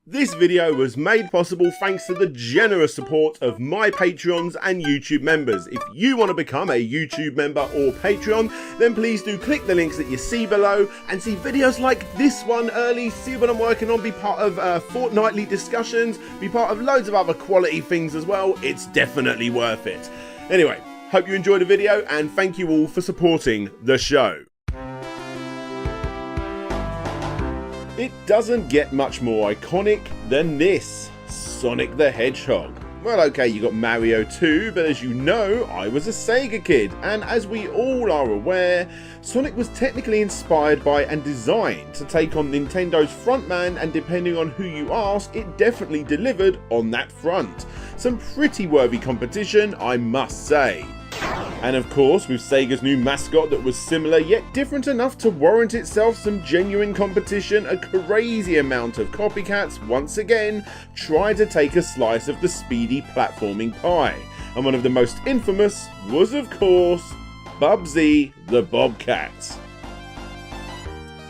This video was made possible thanks to the generous support of my Patreons and YouTube members. If you want to become a YouTube member or Patreon, then please do click the links that you see below and see videos like this one early, see what I'm working on, be part of fortnightly discussions, be part of loads of other quality things as well. It's definitely worth it. Anyway, hope you enjoyed the video and thank you all for supporting the show. It doesn't get much more iconic than this, Sonic the Hedgehog. Well, okay, you got Mario too, but as you know, I was a Sega kid, and as we all are aware, Sonic was technically inspired by and designed to take on Nintendo's frontman, and depending on who you ask, it definitely delivered on that front. Some pretty worthy competition, I must say. And of course, with Sega's new mascot that was similar yet different enough to warrant itself some genuine competition, a crazy amount of copycats once again tried to take a slice of the speedy platforming pie. And one of the most infamous was, of course, Bubsy the Bobcat.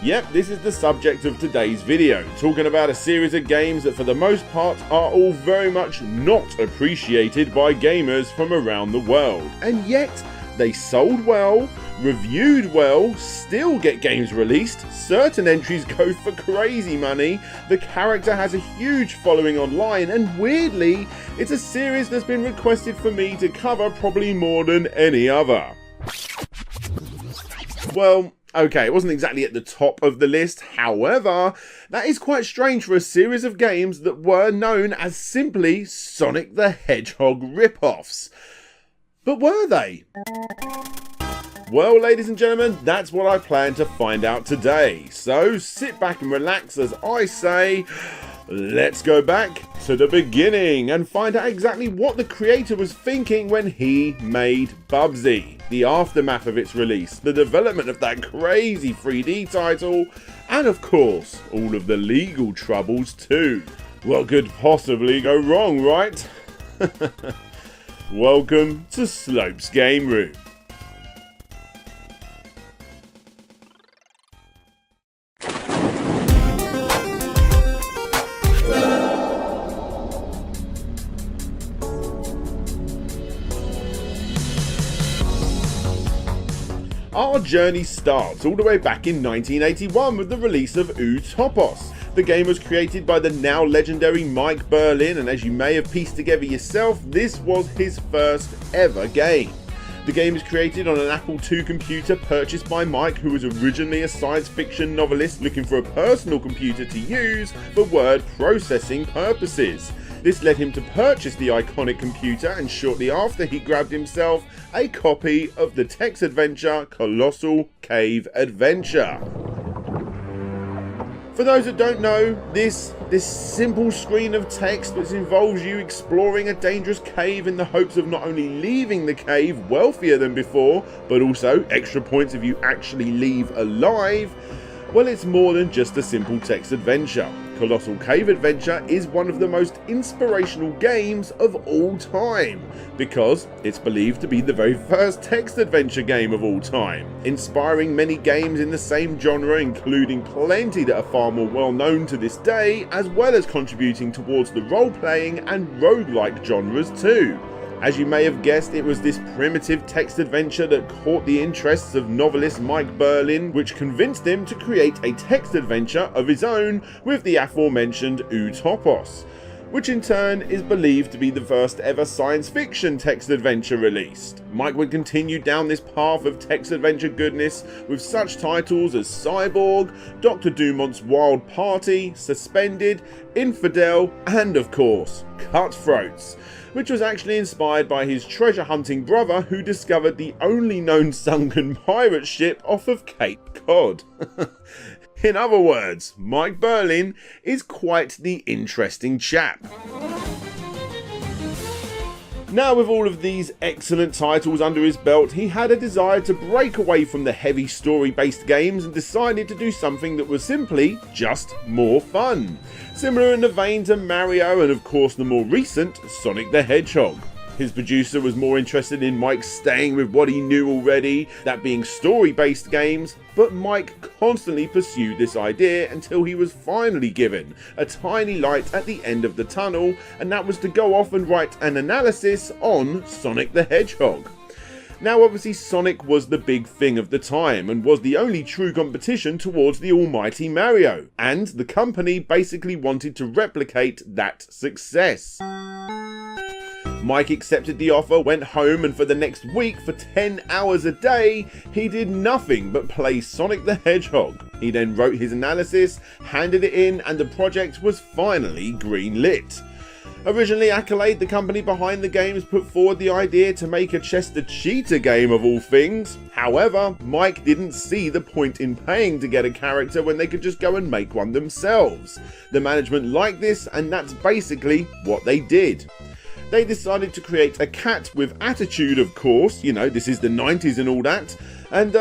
Yep, this is the subject of today's video, talking about a series of games that for the most part are all very much not appreciated by gamers from around the world. And yet, they sold well, reviewed well, still get games released, certain entries go for crazy money, the character has a huge following online, and weirdly, it's a series that's been requested for me to cover probably more than any other. Well, okay, it wasn't exactly at the top of the list, however, that is quite strange for a series of games that were known as simply Sonic the Hedgehog rip-offs. But were they? Well, ladies and gentlemen, that's what I plan to find out today. So sit back and relax as I say, let's go back to the beginning and find out exactly what the creator was thinking when he made Bubsy, the aftermath of its release, the development of that crazy 3D title, and of course, all of the legal troubles too. What could possibly go wrong, right? Welcome to Slope's Game Room. Our journey starts all the way back in 1981 with the release of Topos. The game was created by the now legendary Mike Berlin, and as you may have pieced together yourself, this was his first ever game. The game was created on an Apple II computer purchased by Mike, who was originally a science fiction novelist looking for a personal computer to use for word processing purposes. This led him to purchase the iconic computer, and shortly after he grabbed himself a copy of the text adventure Colossal Cave Adventure. For those that don't know, this simple screen of text that involves you exploring a dangerous cave in the hopes of not only leaving the cave wealthier than before, but also extra points if you actually leave alive, well, it's more than just a simple text adventure. Colossal Cave Adventure is one of the most inspirational games of all time, because it's believed to be the very first text adventure game of all time, inspiring many games in the same genre, including plenty that are far more well known to this day, as well as contributing towards the role-playing and roguelike genres too. As you may have guessed, it was this primitive text adventure that caught the interests of novelist Mike Berlin, which convinced him to create a text adventure of his own with the aforementioned Topos, which in turn is believed to be the first ever science fiction text adventure released. Mike would continue down this path of text adventure goodness with such titles as Cyborg, Dr. Dumont's Wild Party, Suspended, Infidel, and of course, Cutthroats, which was actually inspired by his treasure hunting brother who discovered the only known sunken pirate ship off of Cape Cod. In other words, Mike Berlin is quite the interesting chap. Now, with all of these excellent titles under his belt, he had a desire to break away from the heavy story-based games and decided to do something that was simply just more fun. Similar in the vein to Mario and of course the more recent Sonic the Hedgehog. His producer was more interested in Mike staying with what he knew already, that being story-based games, but Mike constantly pursued this idea until he was finally given a tiny light at the end of the tunnel, and that was to go off and write an analysis on Sonic the Hedgehog. Now obviously Sonic was the big thing of the time and was the only true competition towards the almighty Mario, and the company basically wanted to replicate that success. Mike accepted the offer, went home, and for the next week, for 10 hours a day, he did nothing but play Sonic the Hedgehog. He then wrote his analysis, handed it in, and the project was finally greenlit. Originally Accolade, the company behind the games, put forward the idea to make a Chester Cheetah game of all things. However, Mike didn't see the point in paying to get a character when they could just go and make one themselves. The management liked this, and that's basically what they did. They decided to create a cat with attitude, of course, you know, this is the 90s and all that, and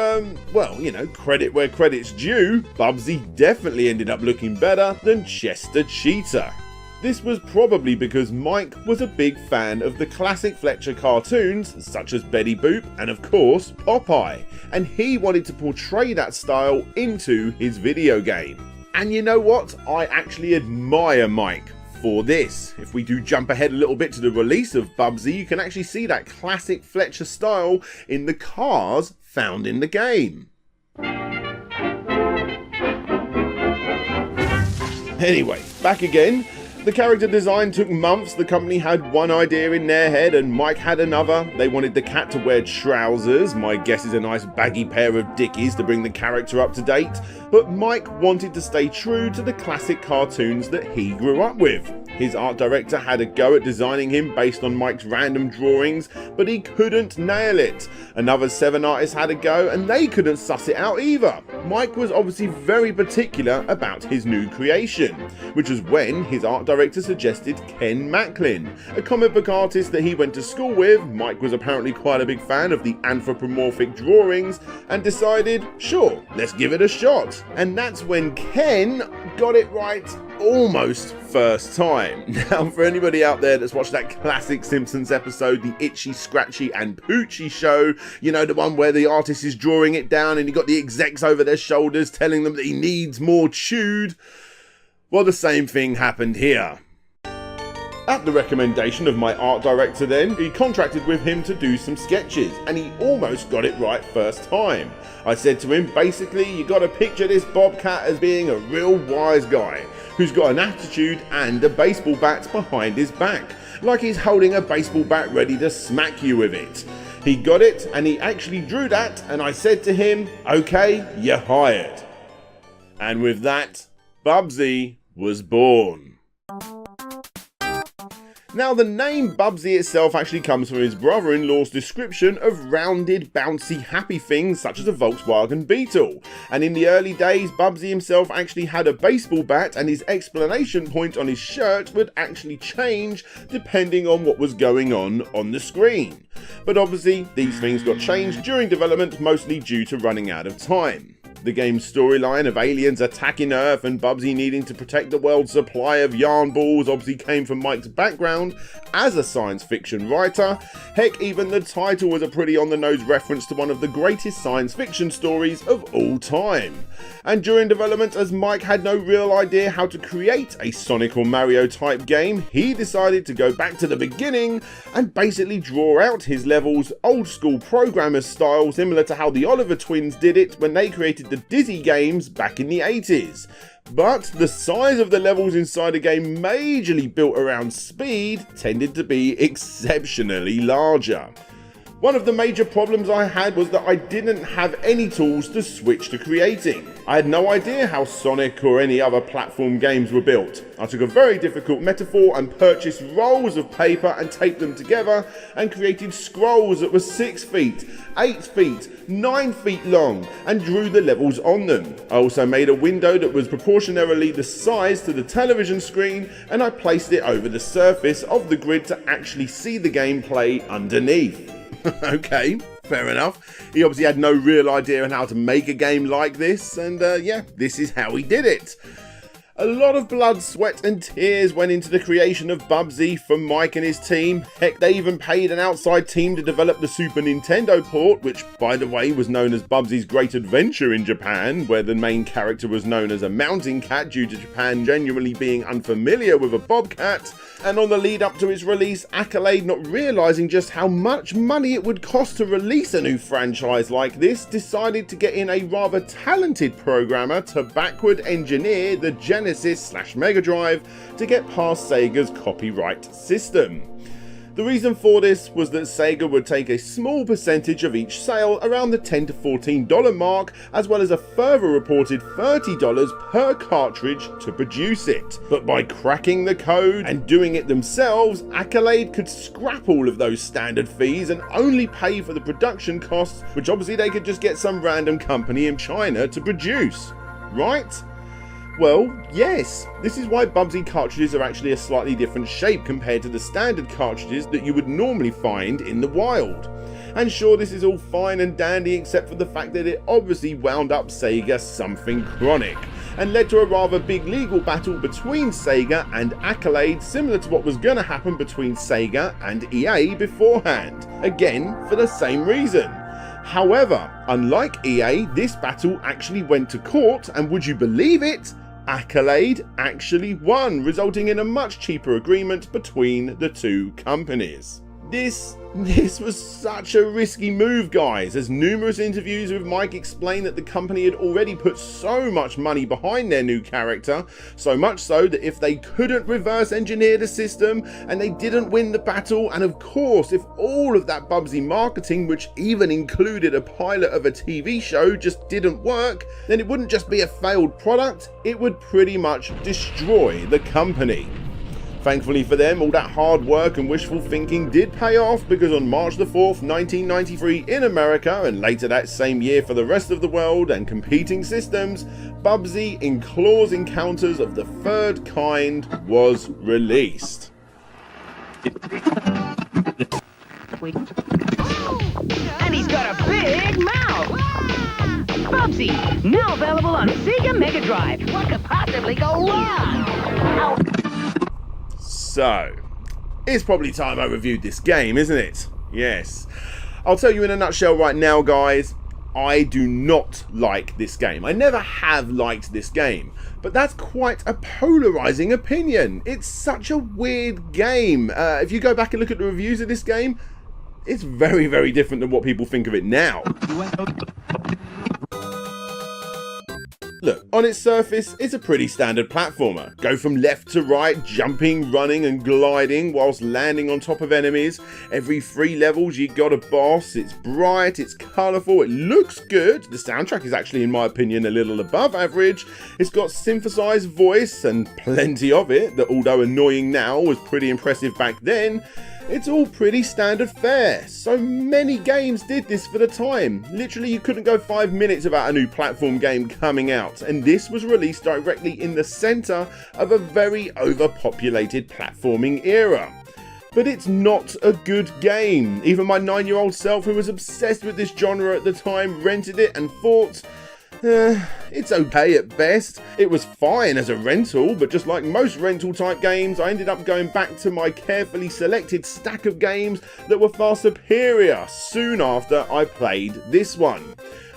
well, you know, credit where credit's due, Bubsy definitely ended up looking better than Chester Cheetah. This was probably because Mike was a big fan of the classic Fletcher cartoons such as Betty Boop and of course Popeye, and he wanted to portray that style into his video game. And you know what? I actually admire Mike for this. If we do jump ahead a little bit to the release of Bubsy, you can actually see that classic Fletcher style in the cars found in the game. Anyway, back again. The character design took months. The company had one idea in their head and Mike had another. They wanted the cat to wear trousers. My guess is a nice baggy pair of dickies to bring the character up to date. But Mike wanted to stay true to the classic cartoons that he grew up with. His art director had a go at designing him based on Mike's random drawings, but he couldn't nail it. Another 7 artists had a go and they couldn't suss it out either. Mike was obviously very particular about his new creation, which was when his art director suggested Ken Macklin, a comic book artist that he went to school with. Mike was apparently quite a big fan of the anthropomorphic drawings and decided, sure, let's give it a shot. And that's when Ken got it right almost first time. Now for anybody out there that's watched that classic Simpsons episode, the Itchy, Scratchy and Poochie show, you know, the one where the artist is drawing it down and you got the execs over their shoulders telling them that he needs more chewed. Well, the same thing happened here. At the recommendation of my art director then, he contracted with him to do some sketches, and he almost got it right first time. I said to him, basically, you got to picture this Bobcat as being a real wise guy, who's got an attitude and a baseball bat behind his back, like he's holding a baseball bat ready to smack you with it. He got it, and he actually drew that, and I said to him, okay, you're hired. And with that, Bubsy was born. Now the name Bubsy itself actually comes from his brother-in-law's description of rounded, bouncy, happy things such as a Volkswagen Beetle. And in the early days, Bubsy himself actually had a baseball bat, and his exclamation point on his shirt would actually change depending on what was going on the screen. But obviously, these things got changed during development, mostly due to running out of time. The game's storyline of aliens attacking Earth and Bubsy needing to protect the world's supply of yarn balls obviously came from Mike's background as a science fiction writer. Heck, even the title was a pretty on-the-nose reference to one of the greatest science fiction stories of all time. And during development, as Mike had no real idea how to create a Sonic or Mario type game, he decided to go back to the beginning and basically draw out his levels old school programmer style, similar to how the Oliver twins did it when they created the Dizzy games back in the 80s. But the size of the levels inside a game majorly built around speed tended to be exceptionally larger. One of the major problems I had was that I didn't have any tools to switch to creating. I had no idea how Sonic or any other platform games were built. I took a very difficult metaphor and purchased rolls of paper and taped them together and created scrolls that were 6 feet, 8 feet, 9 feet long and drew the levels on them. I also made a window that was proportionally the size to the television screen, and I placed it over the surface of the grid to actually see the gameplay underneath. Okay, fair enough. He obviously had no real idea on how to make a game like this, and yeah, this is how he did it. A lot of blood, sweat and tears went into the creation of Bubsy from Mike and his team. Heck, they even paid an outside team to develop the Super Nintendo port, which by the way was known as Bubsy's Great Adventure in Japan, where the main character was known as a mountain cat due to Japan genuinely being unfamiliar with a bobcat. And on the lead up to its release, Accolade, not realising just how much money it would cost to release a new franchise like this, decided to get in a rather talented programmer to backward engineer the Genesis/Mega Drive to get past Sega's copyright system. The reason for this was that Sega would take a small percentage of each sale, around the $10 to $14 mark, as well as a further reported $30 per cartridge to produce it. But by cracking the code and doing it themselves, Accolade could scrap all of those standard fees and only pay for the production costs, which obviously they could just get some random company in China to produce. Right? Well, yes, this is why Bubsy cartridges are actually a slightly different shape compared to the standard cartridges that you would normally find in the wild. And sure, this is all fine and dandy except for the fact that it obviously wound up Sega something chronic, and led to a rather big legal battle between Sega and Accolade, similar to what was going to happen between Sega and EA beforehand, again for the same reason. However, unlike EA, this battle actually went to court, and would you believe it? Accolade actually won, resulting in a much cheaper agreement between the two companies. This was such a risky move, guys, as numerous interviews with Mike explained that the company had already put so much money behind their new character, so much so that if they couldn't reverse engineer the system and they didn't win the battle, and of course if all of that Bubsy marketing, which even included a pilot of a TV show, just didn't work, then it wouldn't just be a failed product, it would pretty much destroy the company. Thankfully for them, all that hard work and wishful thinking did pay off, because on March the 4th, 1993 in America, and later that same year for the rest of the world and competing systems, Bubsy in Claws Encounters of the Third Kind was released. And he's got a big mouth! Bubsy, now available on Sega Mega Drive. What could possibly go wrong? Ow. So, it's probably time I reviewed this game, isn't it? Yes. I'll tell you in a nutshell right now, guys, I do not like this game. I never have liked this game, but that's quite a polarizing opinion. It's such a weird game. If you go back and look at the reviews of this game, it's very, very different than what people think of it now. Look, on its surface, it's a pretty standard platformer. Go from left to right, jumping, running and gliding whilst landing on top of enemies. Every 3 levels you got a boss, it's bright, it's colourful, it looks good. The soundtrack is actually, in my opinion, a little above average. It's got synthesized voice, and plenty of it, that although annoying now was pretty impressive back then. It's all pretty standard fare. So many games did this for the time. Literally you couldn't go 5 minutes without a new platform game coming out, and this was released directly in the centre of a very overpopulated platforming era. But it's not a good game. Even my 9-year-old self, who was obsessed with this genre at the time, rented it and thought, it's okay at best. It was fine as a rental, but just like most rental type games, I ended up going back to my carefully selected stack of games that were far superior soon after I played this one.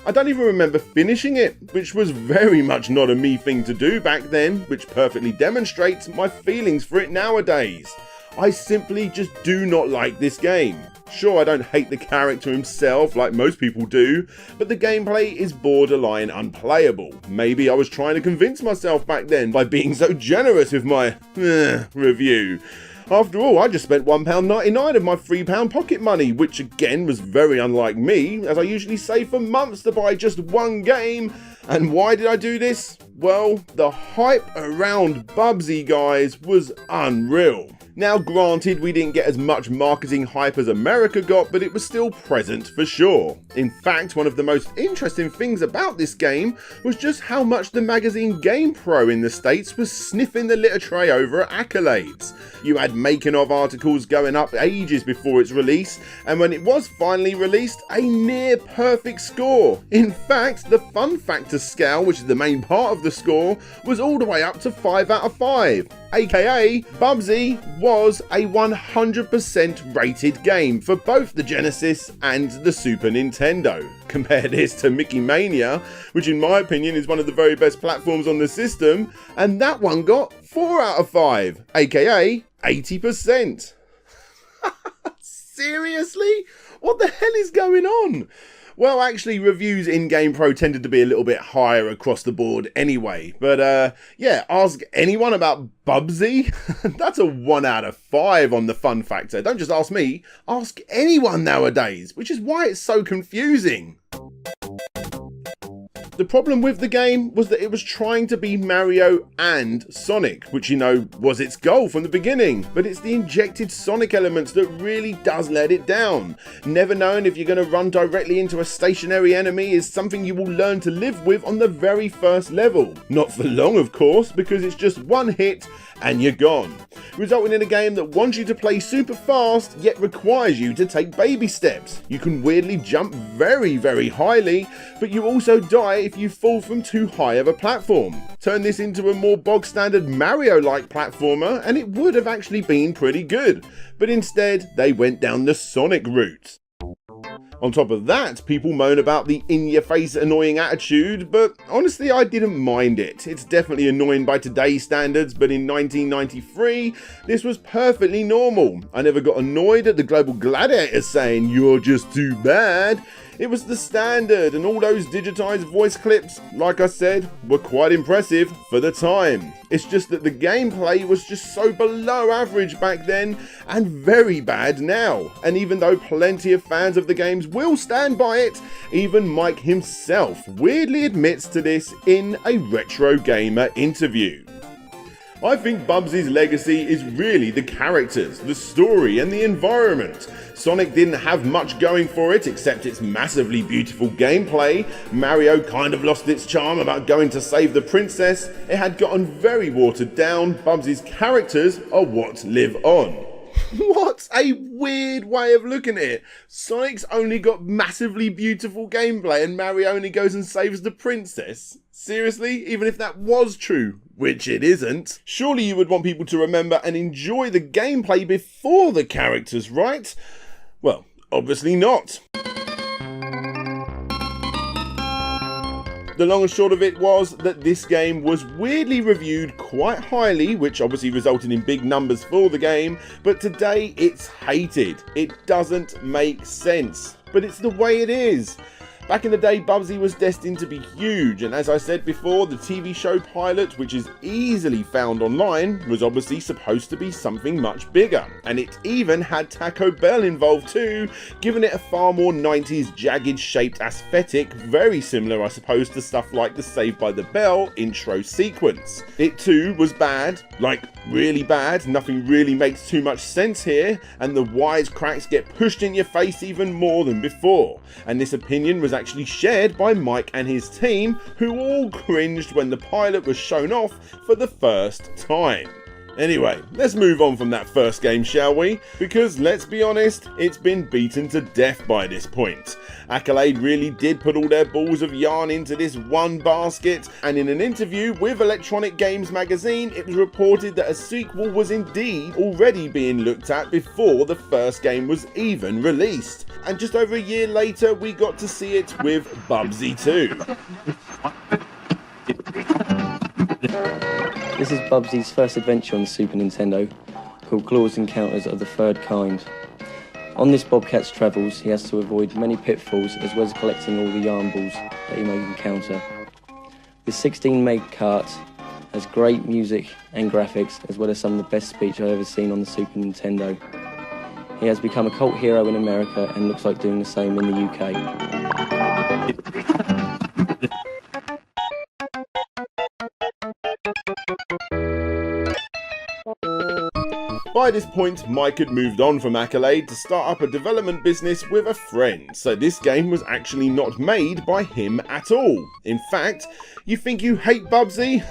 I don't even remember finishing it, which was very much not a me thing to do back then, which perfectly demonstrates my feelings for it nowadays. I simply just do not like this game. Sure, I don't hate the character himself like most people do, but the gameplay is borderline unplayable. Maybe I was trying to convince myself back then by being so generous with my review. After all, I just spent £1.99 of my £3 pocket money, which again was very unlike me, as I usually save for months to buy just one game. And why did I do this? Well, the hype around Bubsy, guys, was unreal. Now granted, we didn't get as much marketing hype as America got, but it was still present for sure. In fact, one of the most interesting things about this game was just how much the magazine GamePro in the States was sniffing the litter tray over at accolades. You had making of articles going up ages before its release, and when it was finally released, a near perfect score. In fact, the fun factor scale, which is the main part of the score, was all the way up to 5 out of 5. AKA, Bubsy was a 100% rated game for both the Genesis and the Super Nintendo. Compare this to Mickey Mania, which in my opinion is one of the very best platforms on the system, and that one got 4 out of 5, aka 80%. Seriously? What the hell is going on? Well, actually, reviews in GamePro tended to be a little bit higher across the board anyway. But yeah, ask anyone about Bubsy. That's a 1 out of 5 on the fun factor. Don't just ask me, ask anyone nowadays, which is why it's so confusing. The problem with the game was that it was trying to be Mario and Sonic, which, you know, was its goal from the beginning, but it's the injected Sonic elements that really does let it down. Never knowing if you're going to run directly into a stationary enemy is something you will learn to live with on the very first level. Not for long, of course, because it's just one hit and you're gone, resulting in a game that wants you to play super fast yet requires you to take baby steps. You can weirdly jump very, very highly, but you also die if you fall from too high of a platform. Turn this into a more bog standard Mario-like platformer and it would have actually been pretty good, but instead they went down the Sonic route. On top of that, people moan about the in-your-face annoying attitude, but honestly I didn't mind it. It's definitely annoying by today's standards, but in 1993, this was perfectly normal. I never got annoyed at the Global Gladiators saying, "You're just too bad." It was the standard, and all those digitized voice clips, like I said, were quite impressive for the time. It's just that the gameplay was just so below average back then and very bad now. And even though plenty of fans of the games will stand by it, even Mike himself weirdly admits to this in a Retro Gamer interview. I think Bubsy's legacy is really the characters, the story and the environment. Sonic didn't have much going for it except its massively beautiful gameplay. Mario kind of lost its charm about going to save the princess. It had gotten very watered down. Bubsy's characters are what live on. What a weird way of looking at it. Sonic's only got massively beautiful gameplay and Mario only goes and saves the princess. Seriously? Even if that was true, which it isn't. Surely you would want people to remember and enjoy the gameplay before the characters, right? Well, obviously not. The long and short of it was that this game was weirdly reviewed quite highly, which obviously resulted in big numbers for the game, but today it's hated. It doesn't make sense, but it's the way it is. Back in the day, Bubsy was destined to be huge, and as I said before, the TV show pilot, which is easily found online, was obviously supposed to be something much bigger. And it even had Taco Bell involved too, giving it a far more 90s jagged shaped aesthetic, very similar I suppose to stuff like the Saved by the Bell intro sequence. It too was bad, like really bad, nothing really makes too much sense here, and the wisecracks get pushed in your face even more than before. And this opinion was actually shared by Mike and his team, who all cringed when the pilot was shown off for the first time. Anyway, let's move on from that first game, shall we? Because let's be honest, it's been beaten to death by this point. Accolade really did put all their balls of yarn into this one basket, and in an interview with Electronic Games magazine, it was reported that a sequel was indeed already being looked at before the first game was even released. And just over a year later, we got to see it with Bubsy 2. This is Bubsy's first adventure on the Super Nintendo, called Claws Encounters of the Third Kind. On this Bobcat's travels, he has to avoid many pitfalls as well as collecting all the yarn balls that he may encounter. The 16 meg cart has great music and graphics, as well as some of the best speech I've ever seen on the Super Nintendo. He has become a cult hero in America and looks like doing the same in the UK. By this point, Mike had moved on from Accolade to start up a development business with a friend, so this game was actually not made by him at all. In fact, you think you hate Bubsy?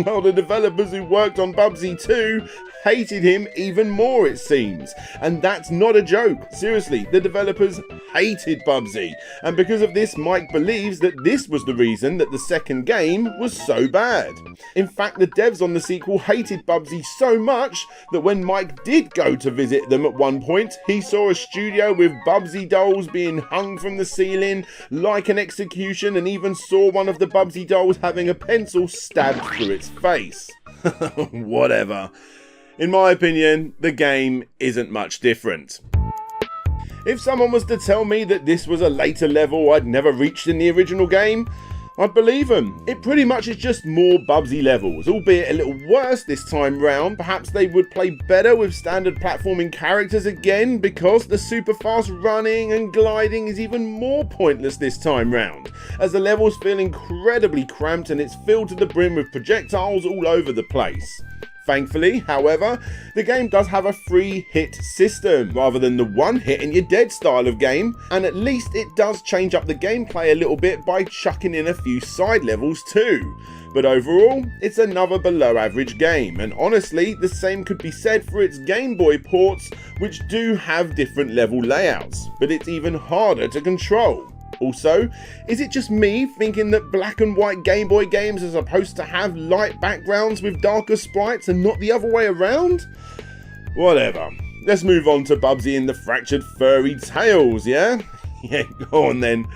Well, the developers who worked on Bubsy 2 hated him even more, it seems. And that's not a joke. Seriously, the developers hated Bubsy. And because of this, Mike believes that this was the reason that the second game was so bad. In fact, the devs on the sequel hated Bubsy so much that when Mike did go to visit them at one point, he saw a studio with Bubsy dolls being hung from the ceiling like an execution, and even saw one of the Bubsy dolls having a pencil stabbed through its face. Whatever. In my opinion, the game isn't much different. If someone was to tell me that this was a later level I'd never reached in the original game, I'd believe them. It pretty much is just more Bubsy levels, albeit a little worse this time round. Perhaps they would play better with standard platforming characters again, because the super fast running and gliding is even more pointless this time round, as the levels feel incredibly cramped and it's filled to the brim with projectiles all over the place. Thankfully, however, the game does have a free hit system rather than the one hit and you're dead style of game, and at least it does change up the gameplay a little bit by chucking in a few side levels too. But overall, it's another below average game, and honestly, the same could be said for its Game Boy ports, which do have different level layouts, but it's even harder to control. Also, is it just me thinking that black and white Game Boy games are supposed to have light backgrounds with darker sprites and not the other way around? Whatever. Let's move on to Bubsy and the Fractured Furry Tails, yeah? Yeah, go on then.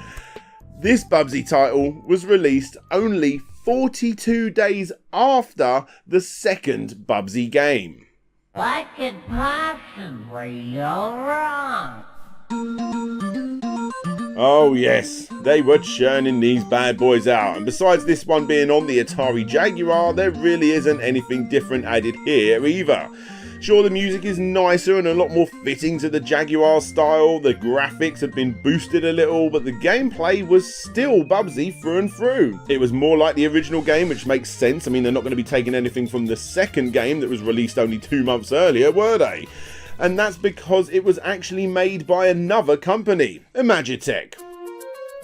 This Bubsy title was released only 42 days after the second Bubsy game. What could possibly go wrong? Oh yes, they were churning these bad boys out, and besides this one being on the Atari Jaguar, there really isn't anything different added here either. Sure, the music is nicer and a lot more fitting to the Jaguar style, the graphics had been boosted a little, but the gameplay was still Bubsy through and through. It was more like the original game, which makes sense. I mean, they're not going to be taking anything from the second game that was released only 2 months earlier, were they? And that's because it was actually made by another company, Imagitech.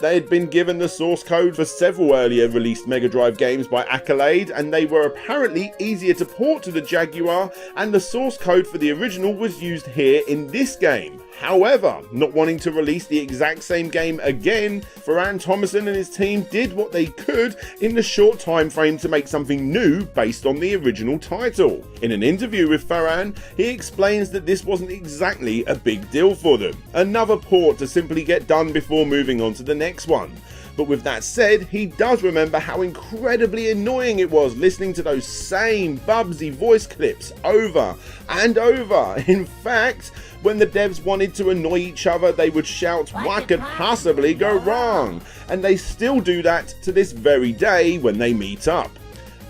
They had been given the source code for several earlier released Mega Drive games by Accolade, and they were apparently easier to port to the Jaguar, and the source code for the original was used here in this game. However, not wanting to release the exact same game again, Ferran Thomason and his team did what they could in the short time frame to make something new based on the original title. In an interview with Ferran, he explains that this wasn't exactly a big deal for them. Another port to simply get done before moving on to the next one. But with that said, he does remember how incredibly annoying it was listening to those same Bubsy voice clips over and over. In fact, when the devs wanted to annoy each other, they would shout, "What could possibly go wrong?" And they still do that to this very day when they meet up.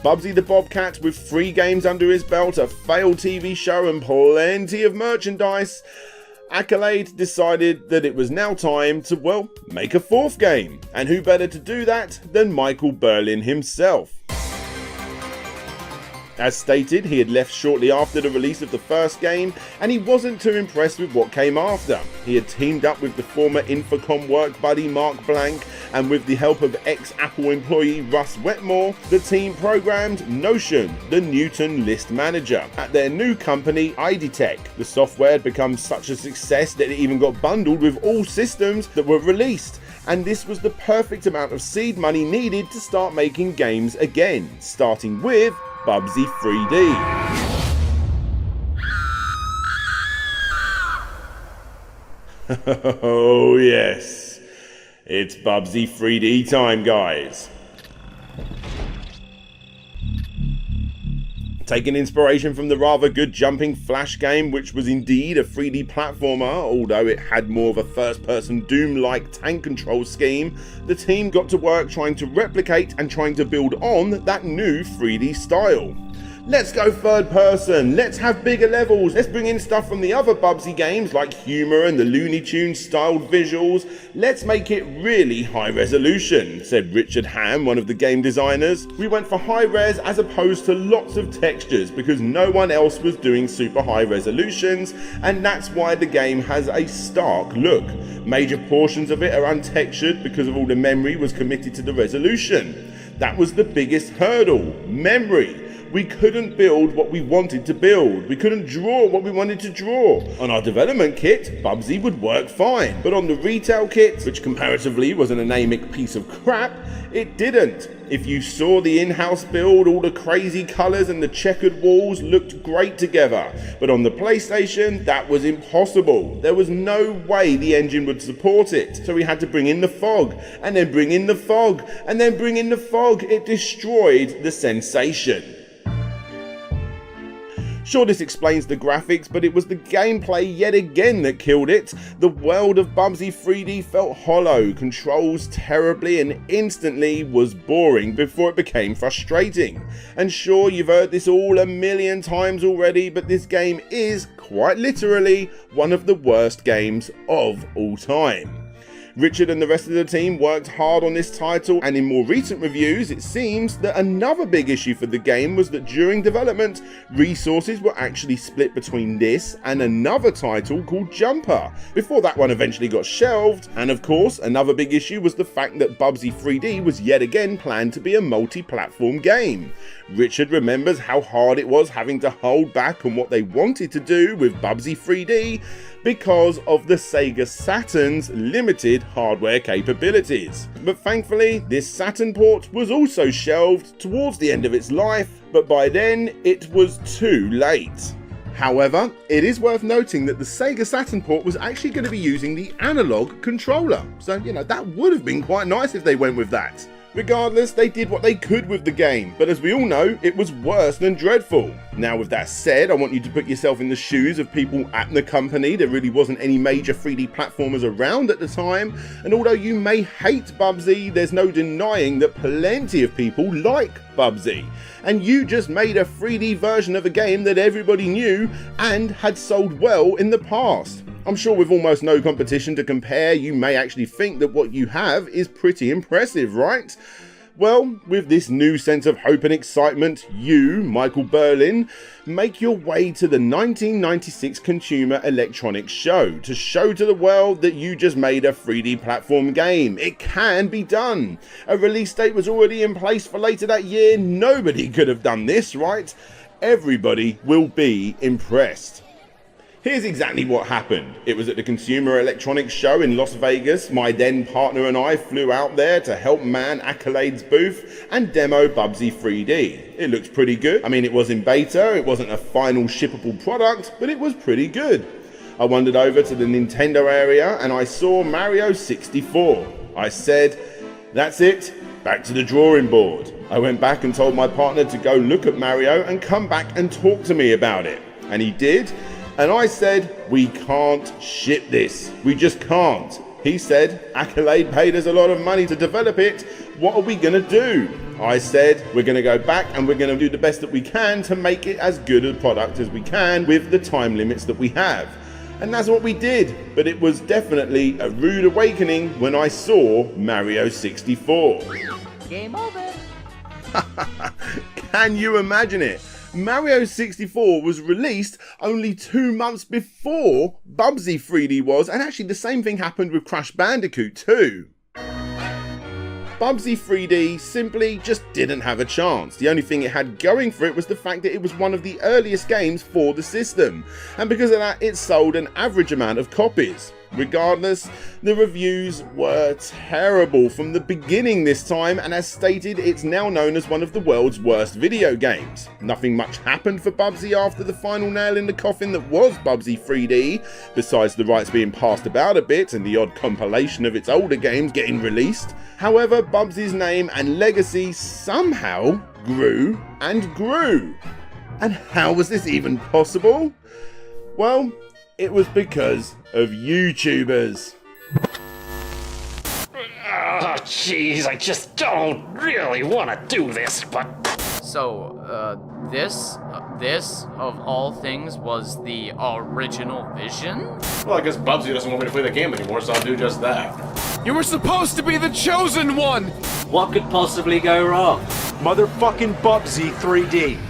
Bubsy the Bobcat, with 3 games under his belt, a failed TV show and plenty of merchandise, Accolade decided that it was now time to, well, make a 4th game. And who better to do that than Michael Berlin himself. As stated, he had left shortly after the release of the first game, and he wasn't too impressed with what came after. He had teamed up with the former Infocom work buddy Mark Blank, and with the help of ex-Apple employee Russ Wetmore, the team programmed Notion, the Newton list manager, at their new company IDTech. The software had become such a success that it even got bundled with all systems that were released, and this was the perfect amount of seed money needed to start making games again, starting with Bubsy 3D. Oh yes, it's Bubsy 3D time, guys. Taking inspiration from the rather good jumping Flash game, which was indeed a 3D platformer, although it had more of a first-person Doom-like tank control scheme, the team got to work trying to replicate and trying to build on that new 3D style. Let's go third person, let's have bigger levels, let's bring in stuff from the other Bubsy games like humour and the Looney Tunes styled visuals. Let's make it really high resolution, said Richard Ham, one of the game designers. We went for high res as opposed to lots of textures because no one else was doing super high resolutions, and that's why the game has a stark look. Major portions of it are untextured because of all the memory was committed to the resolution. That was the biggest hurdle, memory. We couldn't build what we wanted to build. We couldn't draw what we wanted to draw. On our development kit, Bubsy would work fine. But on the retail kit, which comparatively was an anemic piece of crap, it didn't. If you saw the in-house build, all the crazy colours and the checkered walls looked great together. But on the PlayStation, that was impossible. There was no way the engine would support it. So we had to bring in the fog, and then bring in the fog, and then bring in the fog. It destroyed the sensation. Sure, this explains the graphics, but it was the gameplay yet again that killed it. The world of Bubsy 3D felt hollow, controls terribly, and instantly was boring before it became frustrating. And sure, you've heard this all a million times already, but this game is, quite literally, one of the worst games of all time. Richard and the rest of the team worked hard on this title, and in more recent reviews it seems that another big issue for the game was that during development resources were actually split between this and another title called Jumper, before that one eventually got shelved. And of course another big issue was the fact that Bubsy 3D was yet again planned to be a multi-platform game. Richard remembers how hard it was having to hold back on what they wanted to do with Bubsy 3D because of the Sega Saturn's limited hardware capabilities. But thankfully, this Saturn port was also shelved towards the end of its life, but by then it was too late. However, it is worth noting that the Sega Saturn port was actually going to be using the analog controller, so that would have been quite nice if they went with that. Regardless, they did what they could with the game, but as we all know, it was worse than dreadful. Now with that said, I want you to put yourself in the shoes of people at the company. There really wasn't any major 3D platformers around at the time, and although you may hate Bubsy, there's no denying that plenty of people like Bubsy. And you just made a 3D version of a game that everybody knew and had sold well in the past. I'm sure with almost no competition to compare, you may actually think that what you have is pretty impressive, right? Well, with this new sense of hope and excitement, you, Michael Berlin, make your way to the 1996 Consumer Electronics Show to show to the world that you just made a 3D platform game. It can be done. A release date was already in place for later that year. Nobody could have done this, right? Everybody will be impressed. Here's exactly what happened. It was at the Consumer Electronics Show in Las Vegas. My then partner and I flew out there to help man Accolade's booth and demo Bubsy 3D. It looked pretty good. I mean, it was in beta, it wasn't a final shippable product, but it was pretty good. I wandered over to the Nintendo area and I saw Mario 64. I said, that's it, back to the drawing board. I went back and told my partner to go look at Mario and come back and talk to me about it. And he did. And I said, we can't ship this. We just can't. He said, Accolade paid us a lot of money to develop it. What are we going to do? I said, we're going to go back and we're going to do the best that we can to make it as good a product as we can with the time limits that we have. And that's what we did. But it was definitely a rude awakening when I saw Mario 64. Game over. Can you imagine it? Mario 64 was released only 2 months before Bubsy 3D was, and actually the same thing happened with Crash Bandicoot too. Bubsy 3D simply just didn't have a chance. The only thing it had going for it was the fact that it was one of the earliest games for the system, and because of that it sold an average amount of copies. Regardless, the reviews were terrible from the beginning this time, and as stated, it's now known as one of the world's worst video games. Nothing much happened for Bubsy after the final nail in the coffin that was Bubsy 3D, besides the rights being passed about a bit and the odd compilation of its older games getting released. However, Bubsy's name and legacy somehow grew and grew. And how was this even possible? Well, it was because of YouTubers. Oh, jeez, I just don't really want to do this, but So, this of all things was the original vision? Well, I guess Bubsy doesn't want me to play the game anymore, so I'll do just that. You were supposed to be the chosen one! What could possibly go wrong? Motherfucking Bubsy 3D.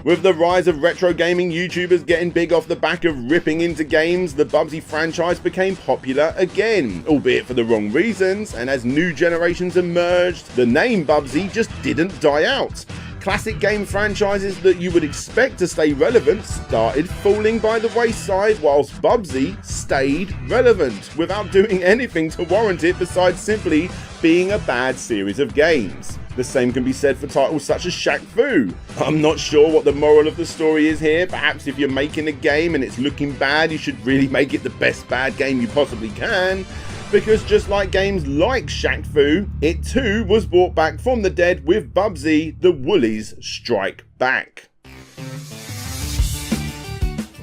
With the rise of retro gaming YouTubers getting big off the back of ripping into games, the Bubsy franchise became popular again, albeit for the wrong reasons, and as new generations emerged, the name Bubsy just didn't die out. Classic game franchises that you would expect to stay relevant started falling by the wayside, whilst Bubsy stayed relevant, without doing anything to warrant it besides simply being a bad series of games. The same can be said for titles such as Shaq Fu. I'm not sure what the moral of the story is here. Perhaps if you're making a game and it's looking bad, you should really make it the best bad game you possibly can. Because just like games like Shaq Fu, it too was brought back from the dead with Bubsy the Woolies Strike Back.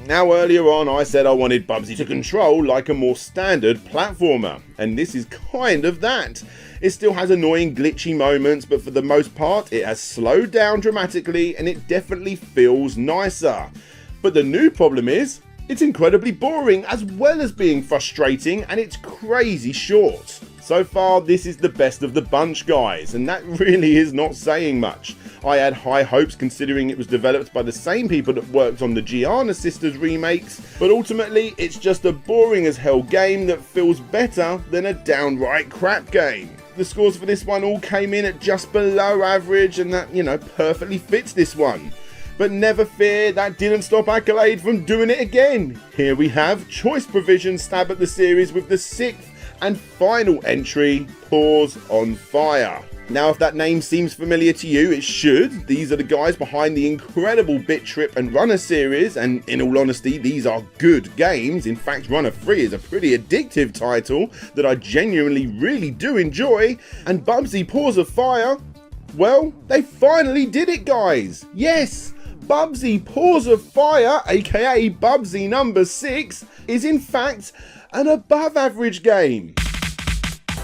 Now earlier on I said I wanted Bubsy to control like a more standard platformer, and this is kind of that. It still has annoying glitchy moments, but for the most part it has slowed down dramatically and it definitely feels nicer. But the new problem is, it's incredibly boring as well as being frustrating, and it's crazy short. So far this is the best of the bunch, guys, and that really is not saying much. I had high hopes considering it was developed by the same people that worked on the Gianna Sisters remakes, but ultimately it's just a boring as hell game that feels better than a downright crap game. The scores for this one all came in at just below average, and that, perfectly fits this one. But never fear, that didn't stop Accolade from doing it again. Here we have Choice Provision stab at the series with the 6th and final entry, Paws on Fire. Now if that name seems familiar to you, it should. These are the guys behind the incredible Bit Trip and Runner series, and in all honesty these are good games. In fact, Runner 3 is a pretty addictive title that I genuinely really do enjoy, and Bubsy Paws of Fire, well, they finally did it, guys. Yes! Bubsy Paws of Fire, aka Bubsy number 6, is in fact an above average game.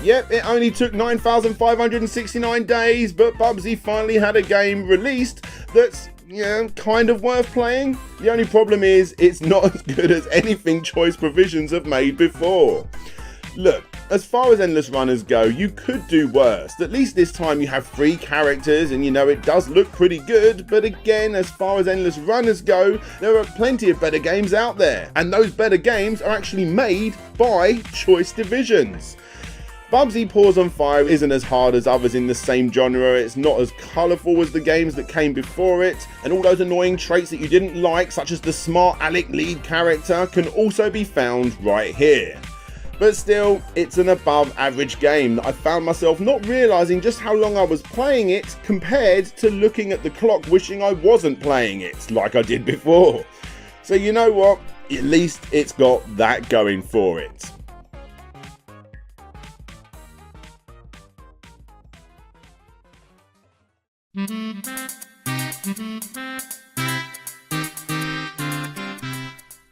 Yep, it only took 9,569 days, but Bubsy finally had a game released that's, kind of worth playing. The only problem is, it's not as good as anything Choice Provisions have made before. Look, as far as Endless Runners go, you could do worse. At least this time you have 3 characters and it does look pretty good, but again, as far as Endless Runners go, there are plenty of better games out there, and those better games are actually made by Choice Divisions. Bubsy Paws on Fire isn't as hard as others in the same genre, it's not as colourful as the games that came before it, and all those annoying traits that you didn't like, such as the smart Alec lead character, can also be found right here. But still, it's an above average game that I found myself not realising just how long I was playing it compared to looking at the clock wishing I wasn't playing it like I did before. So you know what, at least it's got that going for it.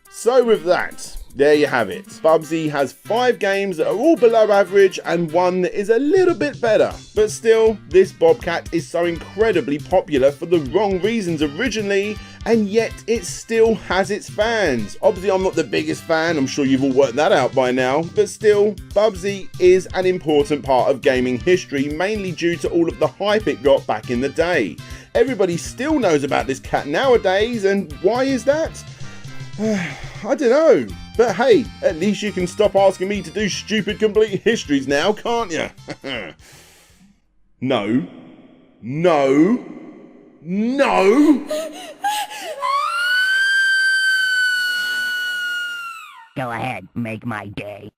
So with that, there you have it. Bubsy has 5 games that are all below average and 1 that is a little bit better. But still, this Bobcat is so incredibly popular for the wrong reasons originally, and yet it still has its fans. Obviously I'm not the biggest fan, I'm sure you've all worked that out by now, but still, Bubsy is an important part of gaming history, mainly due to all of the hype it got back in the day. Everybody still knows about this cat nowadays, and why is that? I don't know, but hey, at least you can stop asking me to do stupid complete histories now, can't you? No. No. No! Go ahead, make my day.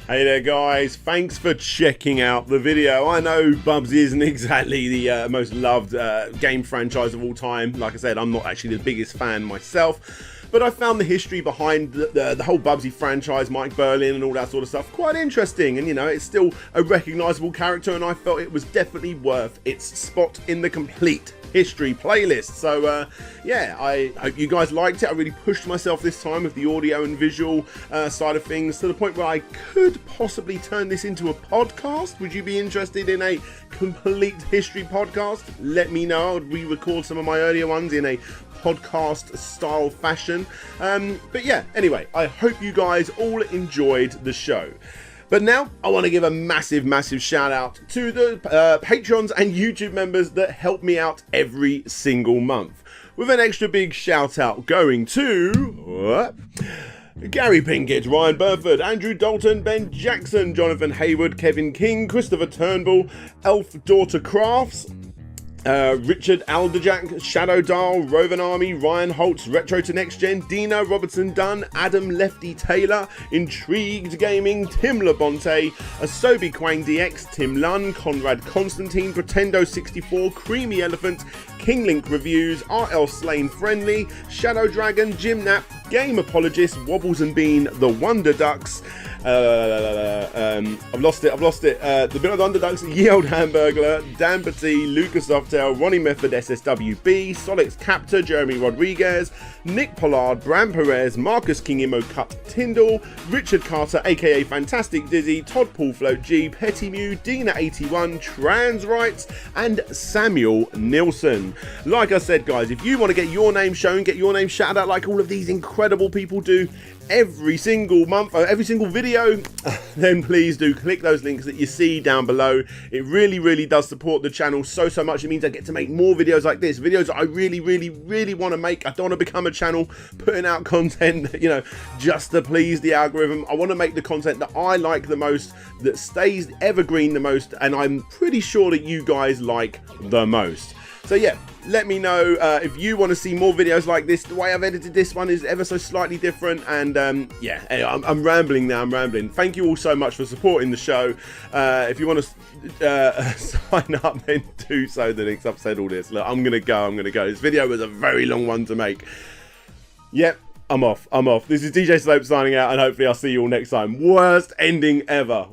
Hey there guys, thanks for checking out the video. I know Bubsy isn't exactly the most loved game franchise of all time. Like I said, I'm not actually the biggest fan myself. But I found the history behind the whole Bubsy franchise, Mike Berlin and all that sort of stuff, quite interesting. And it's still a recognisable character, and I felt it was definitely worth its spot in the complete history playlist. So yeah, I hope you guys liked it. I really pushed myself this time with the audio and visual side of things, to the point where I could possibly turn this into a podcast. Would you be interested in a complete history podcast? Let me know. I would re-record some of my earlier ones in a podcast style fashion. But yeah, anyway, I hope you guys all enjoyed the show. But now I want to give a massive shout out to the patrons and YouTube members that help me out every single month, with an extra big shout out going to Gary Pinkett, Ryan Burford, Andrew Dalton, Ben Jackson, Jonathan Hayward, Kevin King, Christopher Turnbull, Elf Daughter Crafts, Richard Alderjack, Shadow Dahl, Rovan Army, Ryan Holtz, Retro to Next Gen, Dina Robertson Dunn, Adam Lefty Taylor, Intrigued Gaming, Tim Labonte, Asobi Quang DX, Tim Lunn, Conrad Constantine, Pretendo 64, Creamy Elephant, Kinglink Reviews, RL Slane Friendly, Shadow Dragon, Jim Knapp, Game Apologist, Wobbles and Bean, The Wonder Ducks, I've lost it, the Bit of the Underducks, Ye Old Hamburglar, Dan Batty, Lucas Softail, Ronnie Method, SSWB, Solix Captor, Jeremy Rodriguez, Nick Pollard, Bram Perez, Marcus King Imo Cut Tyndall, Richard Carter aka Fantastic Dizzy, Todd Paul Float G, Petty Mew, Dina81, Trans Rights, and Samuel Nilsson. Like I said, guys, if you want to get your name shown, get your name shouted out like all of these incredible people do every single month, or every single video, then please do click those links that you see down below. It really does support the channel so much. It means I get to make more videos like this, videos that I really want to make. I don't want to become a channel putting out content, you know, just to please the algorithm. I want to make the content that I like the most, that stays evergreen the most, and I'm pretty sure that you guys like the most. So yeah, let me know if you want to see more videos like this. The way I've edited this one is ever so slightly different, and yeah, anyway, I'm rambling now, Thank you all so much for supporting the show. If you want to sign up, then do so. The links, I've said all this. Look, I'm gonna go. This video was a very long one to make. Yep, I'm off. This is DJ Slope signing out, and hopefully I'll see you all next time. Worst ending ever.